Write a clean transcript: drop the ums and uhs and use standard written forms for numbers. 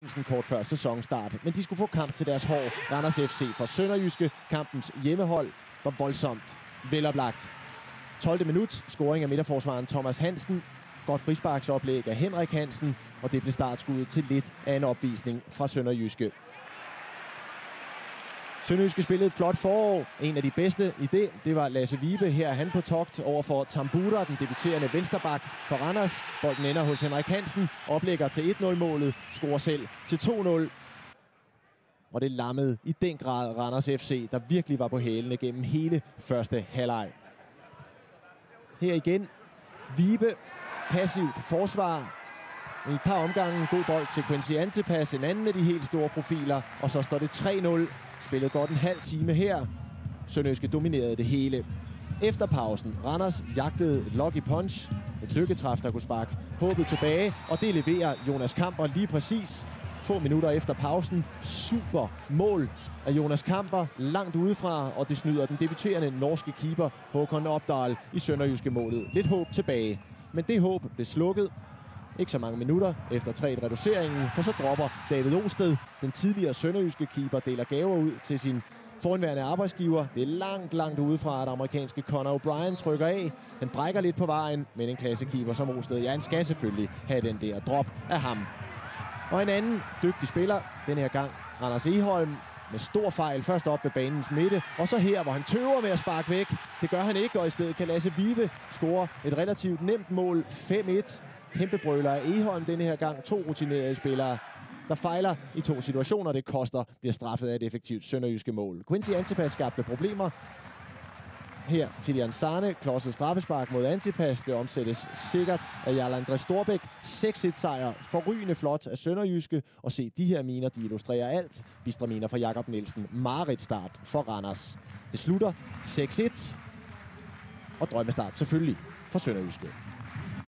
avisen kort før sæsonstart. Men de skulle få kamp til deres hår. Randers FC for Sønderjyske. Kampens hjemmehold var voldsomt veloplagt. 12. minut. Scoring af midterforsvaren Thomas Hansen. Godt frisparksoplæg af Henrik Hansen. Og det blev startskuddet til lidt af en opvisning fra Sønderjyske. Sønderjyske spillede et flot forår. En af de bedste i det var Lasse Vibe. Her er han på togt over for Tambura, den debuterende vensterbak for Randers. Bolden ender hos Henrik Hansen. Oplægger til 1-0-målet. Scorer selv til 2-0. Og det lammede i den grad Randers FC, der virkelig var på hælene gennem hele første halvleg. Her igen. Vibe. Passivt forsvar. I et par omgange god bold til Quincy Antipas, en anden af de helt store profiler. Og så står det 3-0. Spillede godt en halv time her. Sønderjyske dominerede det hele. Efter pausen, Randers jagtede et lucky punch. Et lykketræf, der kunne sparke håbet tilbage. Og det leverer Jonas Kamper lige præcis. Få minutter efter pausen. Super mål af Jonas Kamper langt udefra. Og det snyder den debuterende norske keeper Håkon Opdahl i Sønderjyske målet. Lidt håb tilbage. Men det håb blev slukket. Ikke så mange minutter efter 3-reduceringen, for så dropper David Osted, den tidligere sønderjyske keeper, deler gaver ud til sin forhenværende arbejdsgiver. Det er langt udefra, at amerikanske Conor O'Brien trykker af. Den brækker lidt på vejen, men en klassekeeper som Osted, ja, han skal selvfølgelig have den der drop af ham. Og en anden dygtig spiller, den her gang Anders Egholm, med stor fejl først op ved banens midte, og så her, hvor han tøver med at sparke væk. Det gør han ikke, og i stedet kan Lasse Vibe score et relativt nemt mål, 5-1. Kæmpe brøler af Egholm denne her gang. 2 rutinerede spillere, der fejler i 2 situationer. Det koster, bliver straffet af et effektivt sønderjyske mål. Quincy Antipas skabte problemer. Her Tilian Sarne klodset straffespark mod Antipas. Det omsættes sikkert af Jarl André Storbæk. 6-1 sejr. Forrygende flot af Sønderjyske. Og se, de her miner, de illustrerer alt. Bistre miner fra Jakob Nielsen. Mareridtstart for Randers. Det slutter 6-1. Og drømmestart selvfølgelig for Sønderjyske.